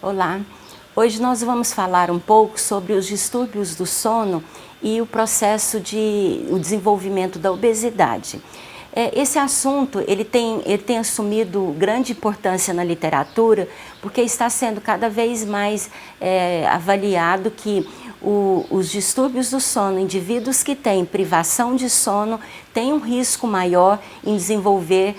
Olá, hoje nós vamos falar um pouco sobre os distúrbios do sono e o processo o desenvolvimento da obesidade. Esse assunto ele tem assumido grande importância na literatura porque está sendo cada vez mais avaliado que os distúrbios do sono, indivíduos que têm privação de sono, têm um risco maior em desenvolver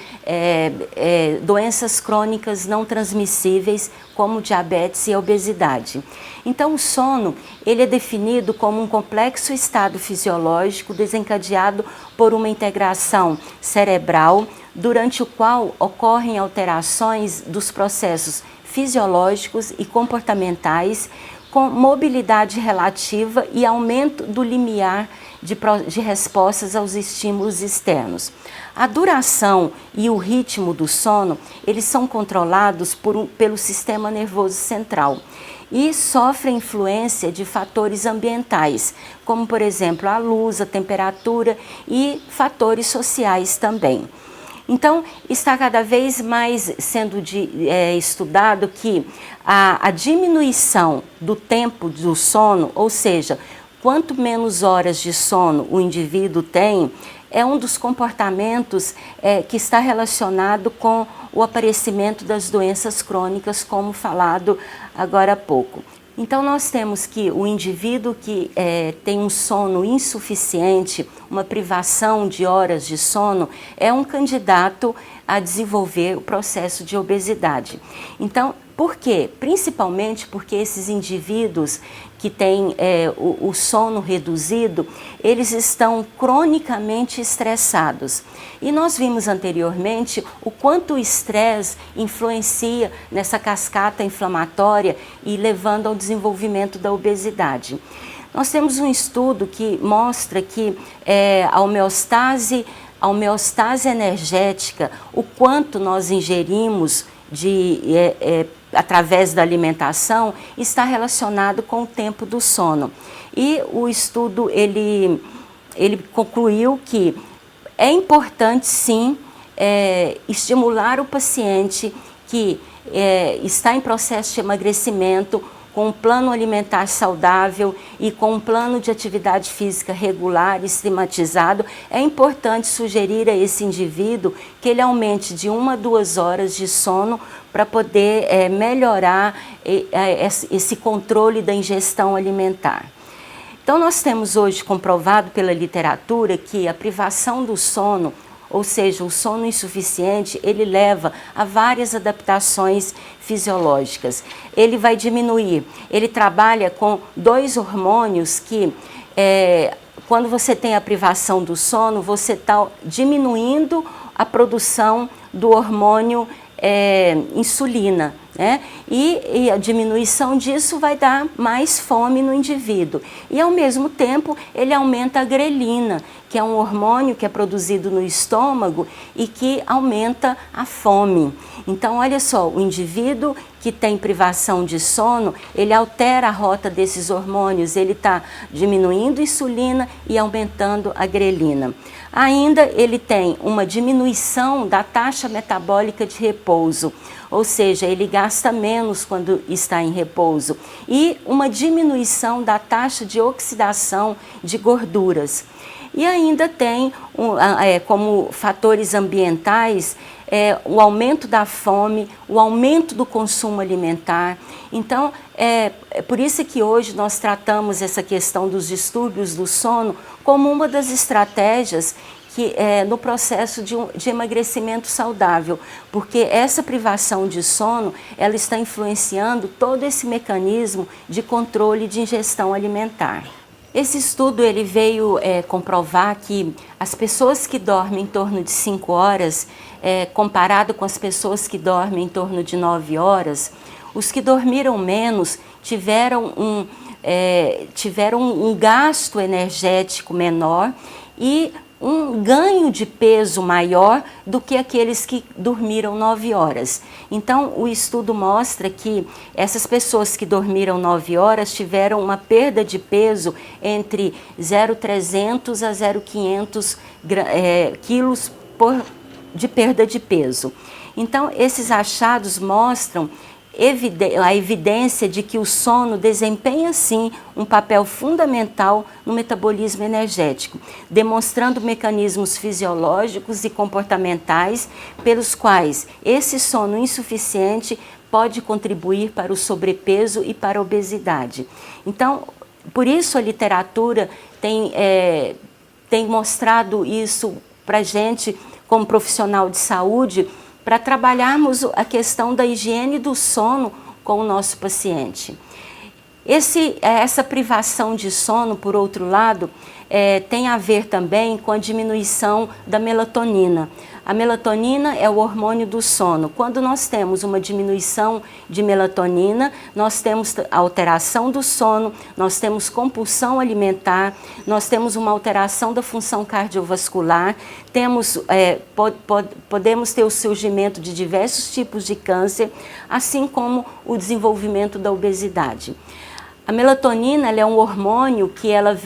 doenças crônicas não transmissíveis, como diabetes e obesidade. Então, o sono ele é definido como um complexo estado fisiológico desencadeado por uma integração cerebral, durante o qual ocorrem alterações dos processos fisiológicos e comportamentais, com mobilidade relativa e aumento do limiar de respostas aos estímulos externos. A duração e o ritmo do sono, eles são controlados pelo sistema nervoso central e sofrem influência de fatores ambientais, como por exemplo a luz, a temperatura e fatores sociais também. Então, está cada vez mais sendo estudado que a diminuição do tempo do sono, ou seja, quanto menos horas de sono o indivíduo tem, é um dos comportamentos que está relacionado com o aparecimento das doenças crônicas, como falado agora há pouco. Então, nós temos que o indivíduo que tem um sono insuficiente, uma privação de horas de sono, é um candidato a desenvolver o processo de obesidade. Então, por quê? Principalmente porque esses indivíduos que têm o sono reduzido, eles estão cronicamente estressados. E nós vimos anteriormente o quanto o estresse influencia nessa cascata inflamatória e levando ao desenvolvimento da obesidade. Nós temos um estudo que mostra que a homeostase energética, o quanto nós ingerimos através da alimentação, está relacionado com o tempo do sono. E o estudo ele concluiu que é importante sim estimular o paciente que está em processo de emagrecimento, com um plano alimentar saudável e com um plano de atividade física regular e sistematizado. É importante sugerir a esse indivíduo que ele aumente de 1 a 2 horas de sono para poder melhorar esse controle da ingestão alimentar. Então, nós temos hoje comprovado pela literatura que a privação do sono, ou seja, o sono insuficiente, ele leva a várias adaptações fisiológicas. Ele vai diminuir, ele trabalha com 2 hormônios que, quando você tem a privação do sono, você está diminuindo a produção do hormônio insulina, né? E a diminuição disso vai dar mais fome no indivíduo. E ao mesmo tempo ele aumenta a grelina, que é um hormônio que é produzido no estômago e que aumenta a fome. Então, olha só, o indivíduo que tem privação de sono, ele altera a rota desses hormônios, ele está diminuindo a insulina e aumentando a grelina. Ainda ele tem uma diminuição da taxa metabólica de repouso, ou seja, ele gasta menos quando está em repouso, e uma diminuição da taxa de oxidação de gorduras. E ainda tem, como fatores ambientais, o aumento da fome, o aumento do consumo alimentar. Então, é por isso que hoje nós tratamos essa questão dos distúrbios do sono como uma das estratégias no processo de emagrecimento saudável, porque essa privação de sono, ela está influenciando todo esse mecanismo de controle de ingestão alimentar. Esse estudo ele veio comprovar que as pessoas que dormem em torno de 5 horas, comparado com as pessoas que dormem em torno de 9 horas, os que dormiram menos tiveram um gasto energético menor e um ganho de peso maior do que aqueles que dormiram 9 horas. Então, o estudo mostra que essas pessoas que dormiram 9 horas tiveram uma perda de peso entre 0,300 a 0,500 quilos de perda de peso. Então, esses achados mostram a evidência de que o sono desempenha, sim, um papel fundamental no metabolismo energético, demonstrando mecanismos fisiológicos e comportamentais pelos quais esse sono insuficiente pode contribuir para o sobrepeso e para a obesidade. Então, por isso a literatura tem mostrado isso para a gente, como profissional de saúde, para trabalharmos a questão da higiene do sono com o nosso paciente. Essa privação de sono, por outro lado, tem a ver também com a diminuição da melatonina. A melatonina é o hormônio do sono. Quando nós temos uma diminuição de melatonina, nós temos alteração do sono, nós temos compulsão alimentar, nós temos uma alteração da função cardiovascular, podemos ter o surgimento de diversos tipos de câncer, assim como o desenvolvimento da obesidade. A melatonina ela é um hormônio que ela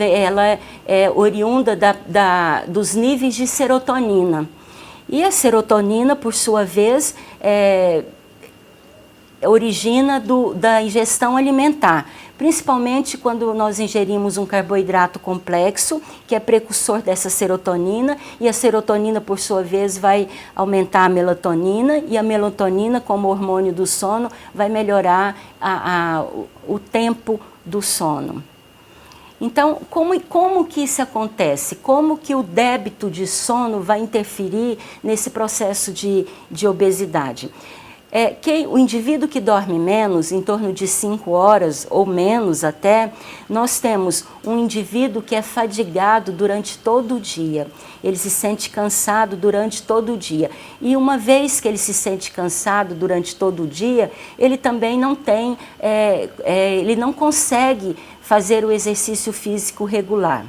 é oriunda dos níveis de serotonina. E a serotonina, por sua vez, origina da ingestão alimentar, principalmente quando nós ingerimos um carboidrato complexo, que é precursor dessa serotonina, e a serotonina, por sua vez, vai aumentar a melatonina, e a melatonina, como hormônio do sono, vai melhorar o tempo do sono. Então, como que isso acontece? Como que o débito de sono vai interferir nesse processo de obesidade? O indivíduo que dorme menos, em torno de 5 horas ou menos até, nós temos um indivíduo que é fadigado durante todo o dia. Ele se sente cansado durante todo o dia. E uma vez que ele se sente cansado durante todo o dia, ele também ele não consegue fazer o exercício físico regular.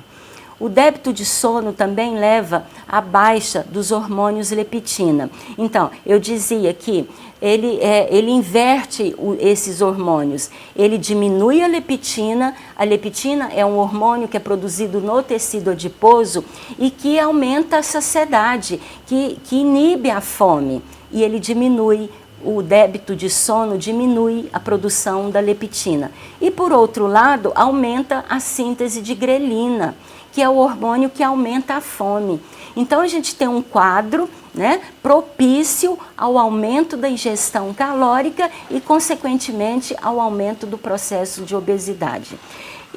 O débito de sono também leva à baixa dos hormônios leptina. Então, eu dizia que ele inverte esses hormônios. Ele diminui a leptina. A leptina é um hormônio que é produzido no tecido adiposo e que aumenta a saciedade, que inibe a fome. E ele diminui o débito de sono, diminui a produção da leptina. E, por outro lado, aumenta a síntese de grelina, que é o hormônio que aumenta a fome. Então, a gente tem um quadro, né, propício ao aumento da ingestão calórica e, consequentemente, ao aumento do processo de obesidade.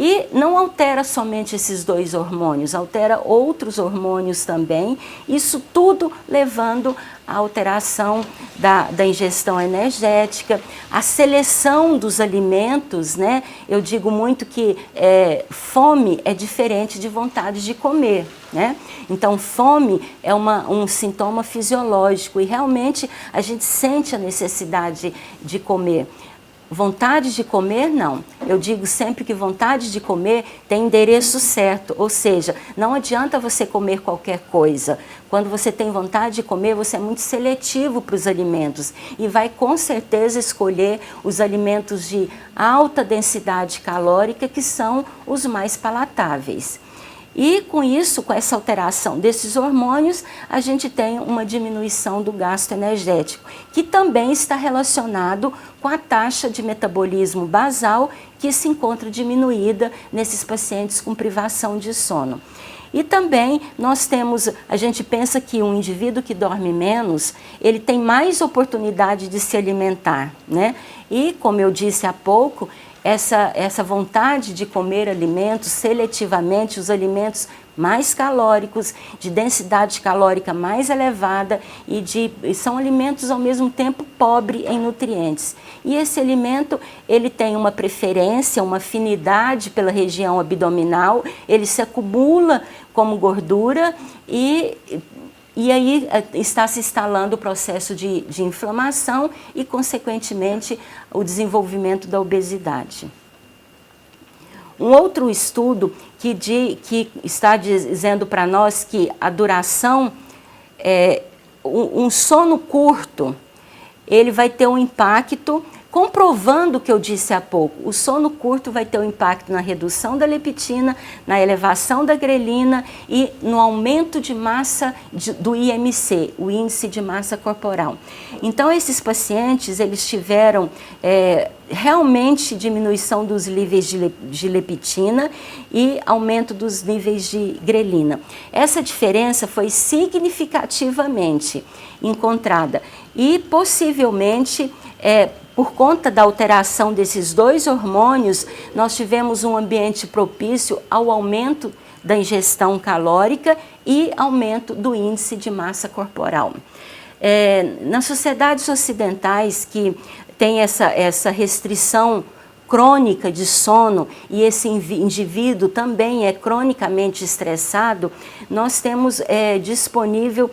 E não altera somente esses dois hormônios, altera outros hormônios também, isso tudo levando à alteração da ingestão energética, a seleção dos alimentos, né? Eu digo muito que fome é diferente de vontade de comer, né? Então, fome é um sintoma fisiológico e realmente a gente sente a necessidade de comer. Vontade de comer, não. Eu digo sempre que vontade de comer tem endereço certo, ou seja, não adianta você comer qualquer coisa. Quando você tem vontade de comer, você é muito seletivo para os alimentos e vai com certeza escolher os alimentos de alta densidade calórica, que são os mais palatáveis. E com isso, com essa alteração desses hormônios, a gente tem uma diminuição do gasto energético, que também está relacionado com a taxa de metabolismo basal que se encontra diminuída nesses pacientes com privação de sono. E também a gente pensa que um indivíduo que dorme menos, ele tem mais oportunidade de se alimentar, né? E como eu disse há pouco, essa vontade de comer alimentos seletivamente, os alimentos mais calóricos, de densidade calórica mais elevada e são alimentos ao mesmo tempo pobres em nutrientes. E esse alimento, ele tem uma preferência, uma afinidade pela região abdominal, ele se acumula como gordura e aí está se instalando o processo de inflamação e, consequentemente, o desenvolvimento da obesidade. Um outro estudo que está dizendo para nós que a duração, um sono curto, ele vai ter um impacto comprovando o que eu disse há pouco. O sono curto vai ter um impacto na redução da leptina, na elevação da grelina e no aumento de massa do IMC, o índice de massa corporal. Então, esses pacientes, eles tiveram realmente diminuição dos níveis de leptina e aumento dos níveis de grelina. Essa diferença foi significativamente encontrada e possivelmente por conta da alteração desses dois hormônios, nós tivemos um ambiente propício ao aumento da ingestão calórica e aumento do índice de massa corporal. Nas sociedades ocidentais que tem essa restrição crônica de sono e esse indivíduo também é cronicamente estressado, nós temos disponível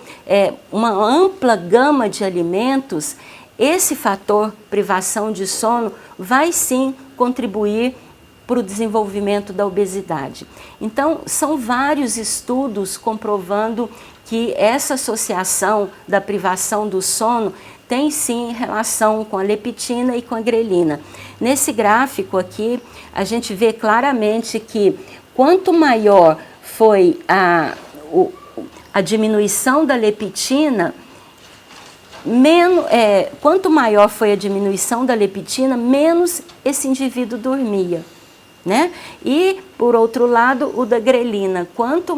uma ampla gama de alimentos. Esse fator, privação de sono, vai sim contribuir para o desenvolvimento da obesidade. Então, são vários estudos comprovando que essa associação da privação do sono tem sim relação com a leptina e com a grelina. Nesse gráfico aqui, a gente vê claramente que quanto maior foi a diminuição da leptina, quanto maior foi a diminuição da leptina, menos esse indivíduo dormia, né? E, por outro lado, o da grelina, quanto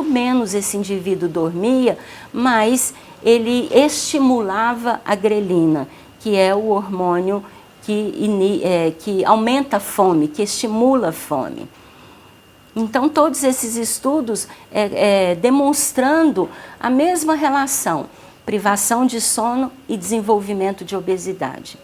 menos esse indivíduo dormia, mais ele estimulava a grelina, que é o hormônio que aumenta a fome, que estimula a fome. Então, todos esses estudos demonstrando a mesma relação, privação de sono e desenvolvimento de obesidade.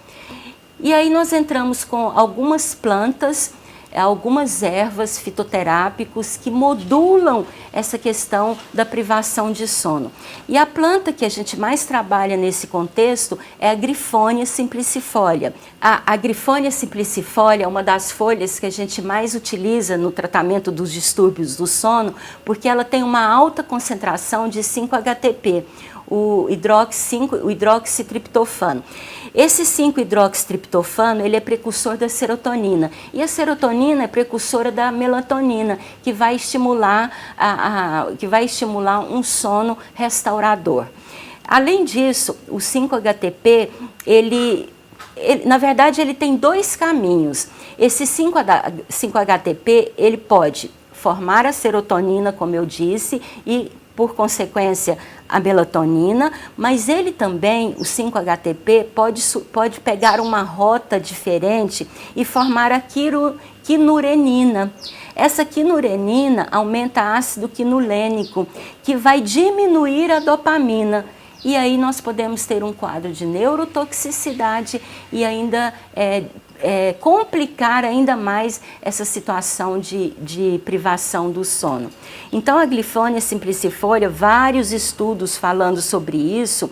E aí nós entramos com algumas plantas, algumas ervas fitoterápicos que modulam essa questão da privação de sono. E a planta que a gente mais trabalha nesse contexto é a Griffonia simplicifolia. A Griffonia simplicifolia é uma das folhas que a gente mais utiliza no tratamento dos distúrbios do sono, porque ela tem uma alta concentração de 5-HTP, o hidroxitriptofano. Esse 5-hidroxitriptofano, ele é precursor da serotonina, e a serotonina é precursora da melatonina, que vai estimular um sono restaurador. Além disso, o 5-HTP, na verdade, ele tem dois caminhos. Esse 5-HTP, ele pode formar a serotonina, como eu disse, e por consequência, a melatonina, mas ele também, o 5-HTP, pode pegar uma rota diferente e formar a quinurenina. Essa quinurenina aumenta ácido quinulênico, que vai diminuir a dopamina. E aí nós podemos ter um quadro de neurotoxicidade e ainda complicar ainda mais essa situação de privação do sono. Então, a Griffonia simplicifolia, vários estudos falando sobre isso.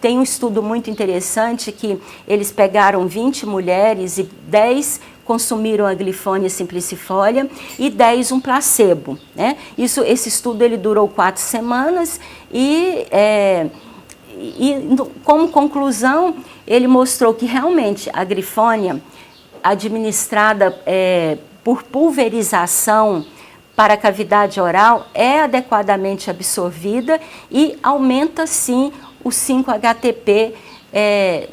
Tem um estudo muito interessante que eles pegaram 20 mulheres e 10 consumiram a Griffonia simplicifolia e 10 um placebo, né? Esse estudo ele durou 4 semanas e como conclusão, ele mostrou que realmente a Griffonia, administrada por pulverização para a cavidade oral, é adequadamente absorvida e aumenta sim o 5-HTP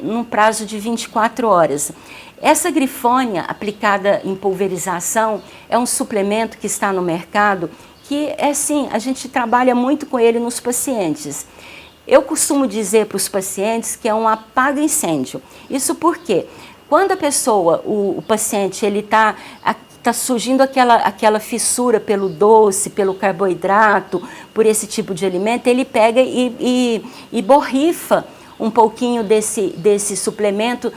num prazo de 24 horas. Essa Griffonia aplicada em pulverização é um suplemento que está no mercado que a gente trabalha muito com ele nos pacientes. Eu costumo dizer para os pacientes que é um apaga-incêndio. Isso porque quando a pessoa, o paciente, ele está surgindo aquela fissura pelo doce, pelo carboidrato, por esse tipo de alimento, ele pega e borrifa um pouquinho desse suplemento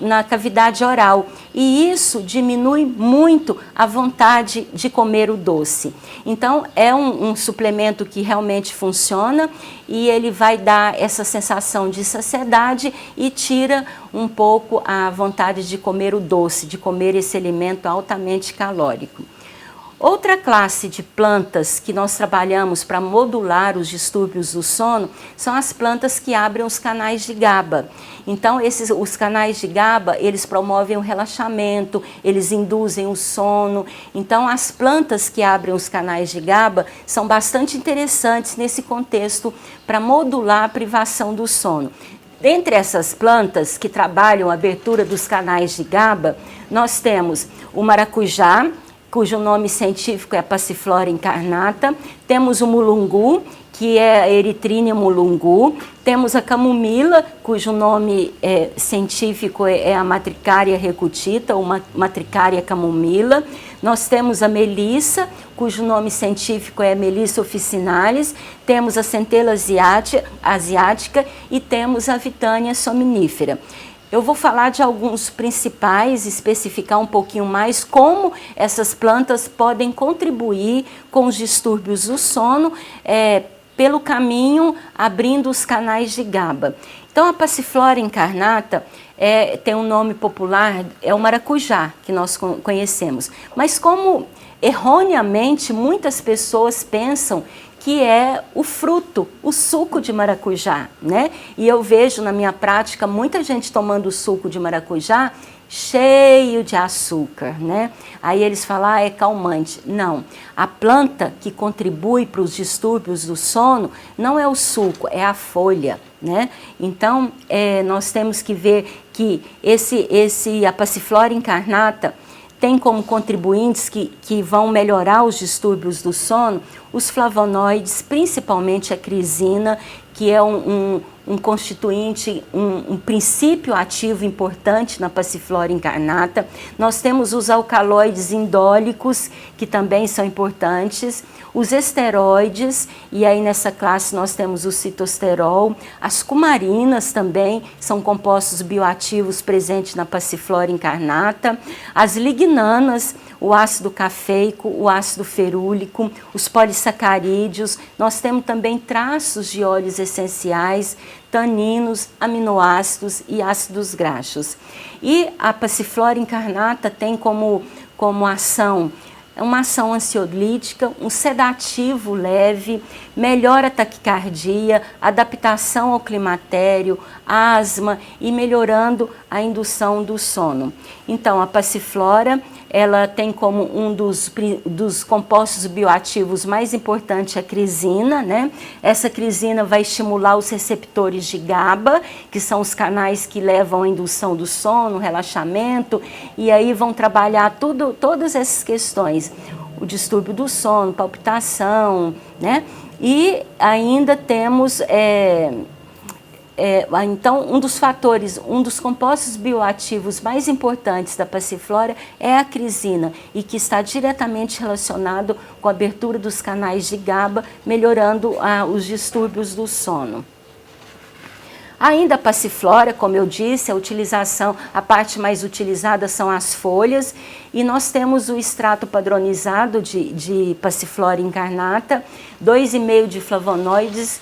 na cavidade oral. E isso diminui muito a vontade de comer o doce. Então, é um suplemento que realmente funciona e ele vai dar essa sensação de saciedade e tira um pouco a vontade de comer o doce, de comer esse alimento altamente calórico. Outra classe de plantas que nós trabalhamos para modular os distúrbios do sono são as plantas que abrem os canais de GABA. Então, os canais de GABA, eles promovem o relaxamento, eles induzem o sono. Então, as plantas que abrem os canais de GABA são bastante interessantes nesse contexto para modular a privação do sono. Dentre essas plantas que trabalham a abertura dos canais de GABA, nós temos o maracujá, cujo nome científico é Passiflora incarnata, temos o mulungu, que é a Erythrina mulungu, temos a camomila, cujo nome científico é a Matricaria recutita, ou Matricaria camomila. Nós temos a melissa, cujo nome científico é Melissa officinalis, temos a centela asiática e temos a Vitania somnífera. Eu vou falar de alguns principais, especificar um pouquinho mais como essas plantas podem contribuir com os distúrbios do sono, pelo caminho abrindo os canais de GABA. Então, a Passiflora incarnata tem um nome popular, é o maracujá, que nós conhecemos. Mas como erroneamente muitas pessoas pensam que é o fruto, o suco de maracujá, né? E eu vejo na minha prática muita gente tomando suco de maracujá cheio de açúcar, né? Aí eles falam, é calmante. Não, a planta que contribui para os distúrbios do sono não é o suco, é a folha, né? Então, nós temos que ver que a Passiflora incarnata tem como contribuintes que vão melhorar os distúrbios do sono os flavonoides, principalmente a crisina, que é um constituinte, um princípio ativo importante na Passiflora incarnata. Nós temos os alcaloides indólicos, que também são importantes, os esteroides, e aí nessa classe nós temos o citosterol, as cumarinas também são compostos bioativos presentes na Passiflora incarnata, as lignanas, o ácido cafeico, o ácido ferúlico, os polissacarídeos. Nós temos também traços de óleos essenciais, taninos, aminoácidos e ácidos graxos. E a Passiflora incarnata tem como ação uma ação ansiolítica, um sedativo leve, melhora a taquicardia, adaptação ao climatério, asma e melhorando a indução do sono. Então, a Passiflora, ela tem como um dos compostos bioativos mais importantes a crisina, né? Essa crisina vai estimular os receptores de GABA, que são os canais que levam à indução do sono, relaxamento, e aí vão trabalhar todas essas questões. O distúrbio do sono, palpitação, né? E ainda temos... então, um dos compostos bioativos mais importantes da Passiflora é a crisina e que está diretamente relacionado com a abertura dos canais de GABA, melhorando os distúrbios do sono. Ainda a Passiflora, como eu disse, a parte mais utilizada são as folhas, e nós temos o extrato padronizado de Passiflora incarnata, 2,5 de flavonoides,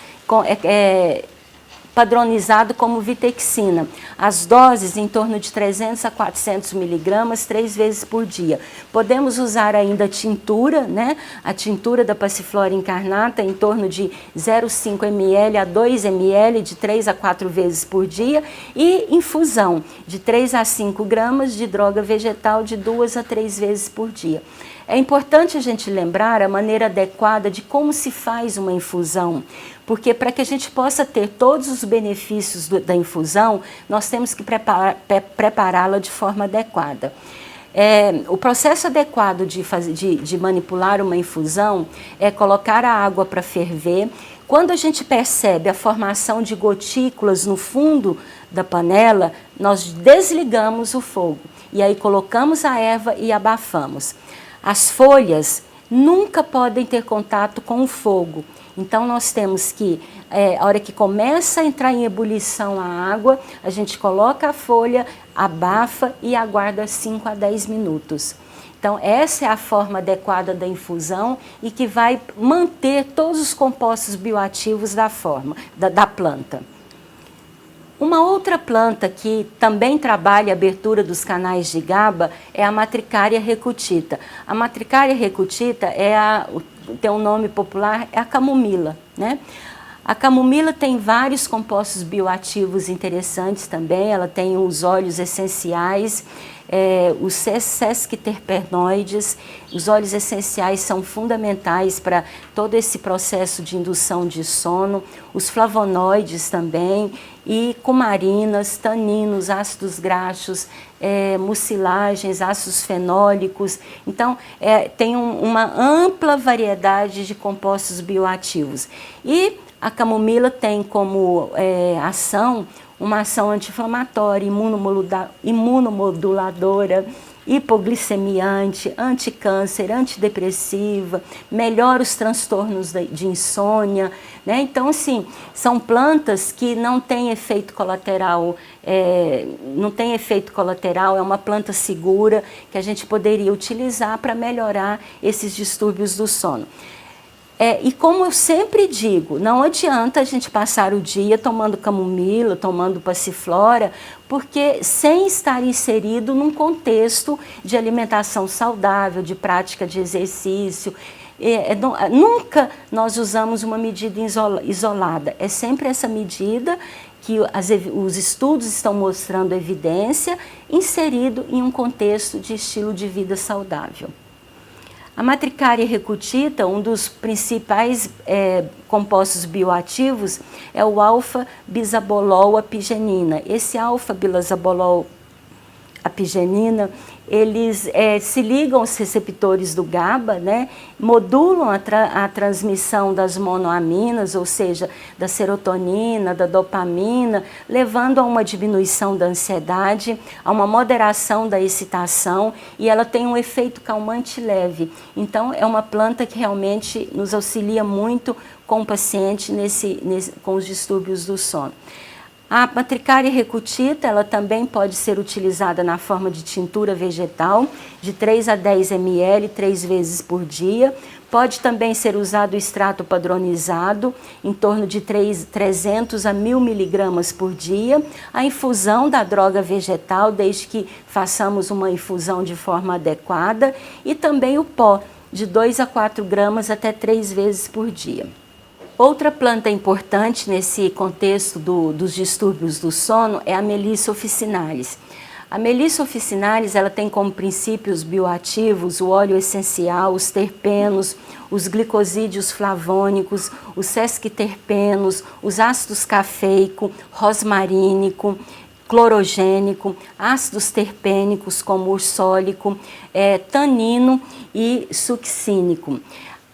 padronizado como vitexina. As doses em torno de 300 a 400 miligramas, 3 vezes por dia. Podemos usar ainda a tintura, né? A tintura da Passiflora incarnata em torno de 0,5 ml a 2 ml, de 3 a 4 vezes por dia. E infusão, de 3 a 5 gramas de droga vegetal, de 2 a 3 vezes por dia. É importante a gente lembrar a maneira adequada de como se faz uma infusão, porque para que a gente possa ter todos os benefícios da infusão, nós temos que prepará-la de forma adequada. O processo adequado de manipular uma infusão é colocar a água para ferver. Quando a gente percebe a formação de gotículas no fundo da panela, nós desligamos o fogo e aí colocamos a erva e abafamos. As folhas nunca podem ter contato com o fogo, então nós temos que, a hora que começa a entrar em ebulição a água, a gente coloca a folha, abafa e aguarda 5 a 10 minutos. Então essa é a forma adequada da infusão e que vai manter todos os compostos bioativos da planta. Uma outra planta que também trabalha a abertura dos canais de GABA é a Matricaria recutita. A Matricaria recutita tem um nome popular, é a camomila, né? A camomila tem vários compostos bioativos interessantes também, ela tem os óleos essenciais, os sesquiterpenoides. Os óleos essenciais são fundamentais para todo esse processo de indução de sono, os flavonoides também, e cumarinas, taninos, ácidos graxos, mucilagens, ácidos fenólicos. Então, tem uma ampla variedade de compostos bioativos. E a camomila tem como ação uma ação anti-inflamatória, imunomoduladora, hipoglicemiante, anticâncer, antidepressiva, melhora os transtornos de insônia, né? Então, assim, são plantas que não têm efeito colateral, é uma planta segura que a gente poderia utilizar para melhorar esses distúrbios do sono. E como eu sempre digo, não adianta a gente passar o dia tomando camomila, tomando passiflora, porque sem estar inserido num contexto de alimentação saudável, de prática de exercício. Nunca nós usamos uma medida isolada, é sempre essa medida que os estudos estão mostrando evidência, inserido em um contexto de estilo de vida saudável. A Matricaria recutita, um dos principais compostos bioativos é o alfa-bisabolol apigenina. Esse alfa-bisabolol apigenina, eles se ligam aos receptores do GABA, né? Modulam a transmissão das monoaminas, ou seja, da serotonina, da dopamina, levando a uma diminuição da ansiedade, a uma moderação da excitação, e ela tem um efeito calmante leve. Então, é uma planta que realmente nos auxilia muito com o paciente com os distúrbios do sono. A Matricaria recutita, ela também pode ser utilizada na forma de tintura vegetal, de 3 a 10 ml, 3 vezes por dia. Pode também ser usado o extrato padronizado, em torno de 300 a 1000 miligramas por dia. A infusão da droga vegetal, desde que façamos uma infusão de forma adequada. E também o pó, de 2 a 4 gramas até 3 vezes por dia. Outra planta importante nesse contexto dos distúrbios do sono é a Melissa officinalis. A Melissa officinalis, ela tem como princípios bioativos o óleo essencial, os terpenos, os glicosídeos flavônicos, os sesquiterpenos, os ácidos cafeico, rosmarínico, clorogênico, ácidos terpênicos como ursólico, tanino e succínico.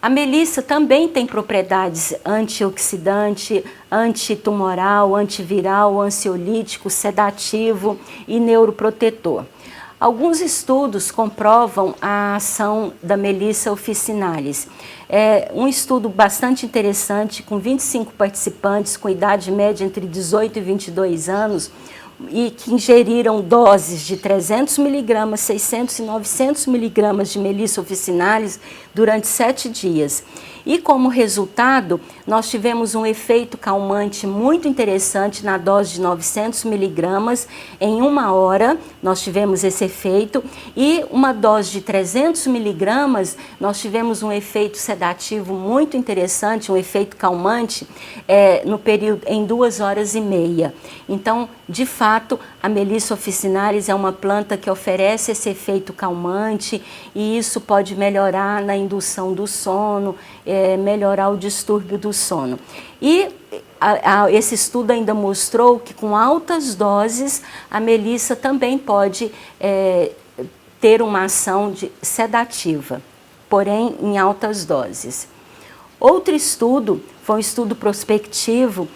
A melissa também tem propriedades antioxidante, antitumoral, antiviral, ansiolítico, sedativo e neuroprotetor. Alguns estudos comprovam a ação da Melissa officinalis. Um estudo bastante interessante, com 25 participantes com idade média entre 18 e 22 anos, e que ingeriram doses de 300 miligramas, 600 e 900 miligramas de Melissa officinalis durante 7 dias. E como resultado, nós tivemos um efeito calmante muito interessante na dose de 900 miligramas. Em 1 hora, nós tivemos esse efeito. E uma dose de 300 miligramas, nós tivemos um efeito sedativo muito interessante, um efeito calmante, no período, em 2 horas e meia. Então, de fato, a Melissa officinalis é uma planta que oferece esse efeito calmante, e isso pode melhorar na indução do sono, melhorar o distúrbio do sono. E esse estudo ainda mostrou que com altas doses a melissa também pode ter uma ação sedativa, porém em altas doses. Outro estudo foi um estudo prospectivo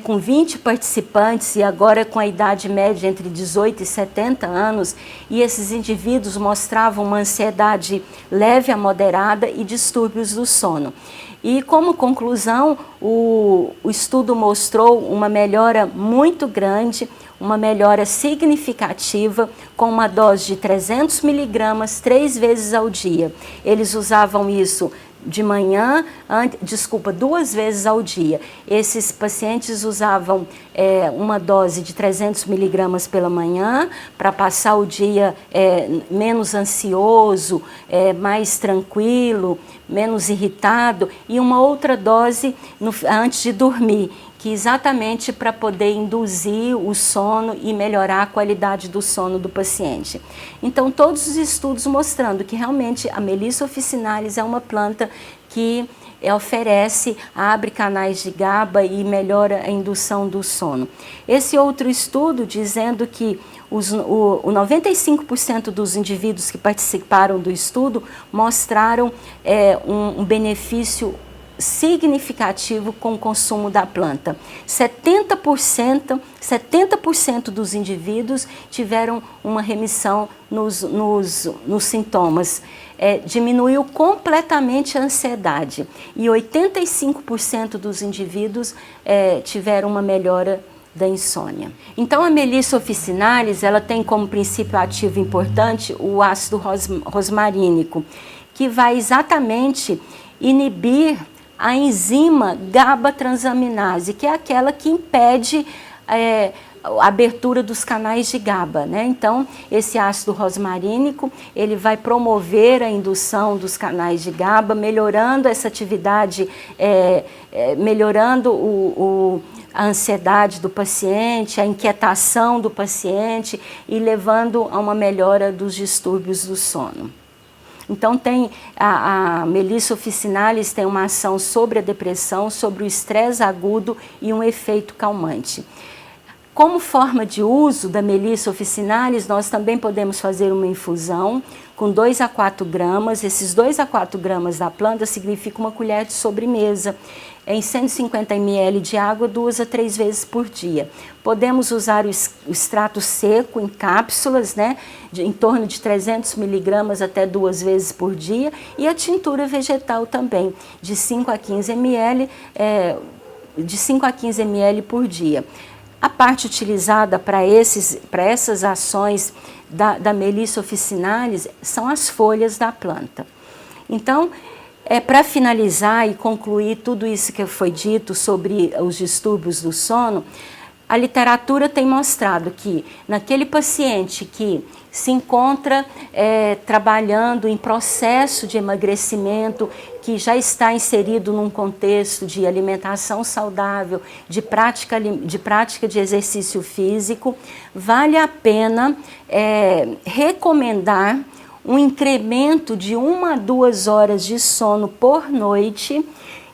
com 20 participantes, e agora com a idade média entre 18 e 70 anos, e esses indivíduos mostravam uma ansiedade leve a moderada e distúrbios do sono. E como conclusão, o estudo mostrou uma melhora muito grande, uma melhora significativa, com uma dose de 300 miligramas 3 vezes ao dia. Eles usavam isso de manhã, desculpa, 2 vezes ao dia. Esses pacientes usavam uma dose de 300 miligramas pela manhã, para passar o dia menos ansioso, mais tranquilo, menos irritado, e uma outra dose antes de dormir, que exatamente para poder induzir o sono e melhorar a qualidade do sono do paciente. Então, todos os estudos mostrando que realmente a Melissa officinalis é uma planta que oferece, abre canais de GABA e melhora a indução do sono. Esse outro estudo dizendo que o 95% dos indivíduos que participaram do estudo mostraram um benefício significativo com o consumo da planta. 70% dos indivíduos tiveram uma remissão nos sintomas. Diminuiu completamente a ansiedade e 85% dos indivíduos tiveram uma melhora da insônia. Então a Melissa officinalis, ela tem como princípio ativo importante o ácido rosmarínico, que vai exatamente inibir a enzima GABA transaminase, que é aquela que impede a abertura dos canais de GABA, né? Então, esse ácido rosmarínico, ele vai promover a indução dos canais de GABA, melhorando essa atividade, melhorando a ansiedade do paciente, a inquietação do paciente e levando a uma melhora dos distúrbios do sono. Então, a Melissa officinalis tem uma ação sobre a depressão, sobre o estresse agudo e um efeito calmante. Como forma de uso da Melissa officinalis, nós também podemos fazer uma infusão com 2 a 4 gramas. Esses 2 a 4 gramas da planta significa uma colher de sobremesa, em 150 ml de água 2 a 3 vezes por dia. Podemos usar o extrato seco em cápsulas, né, em torno de 300 miligramas até 2 vezes por dia, e a tintura vegetal também, de 5 a 15 ml, por dia. A parte utilizada para essas ações da Melissa officinalis são as folhas da planta. Então, para finalizar e concluir tudo isso que foi dito sobre os distúrbios do sono, a literatura tem mostrado que naquele paciente que se encontra trabalhando em processo de emagrecimento, que já está inserido num contexto de alimentação saudável, de prática de exercício físico, vale a pena recomendar um incremento de 1 a 2 horas de sono por noite,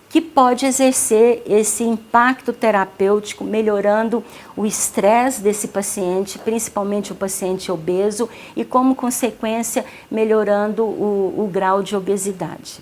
que pode exercer esse impacto terapêutico, melhorando o estresse desse paciente, principalmente o paciente obeso, e como consequência, melhorando o grau de obesidade.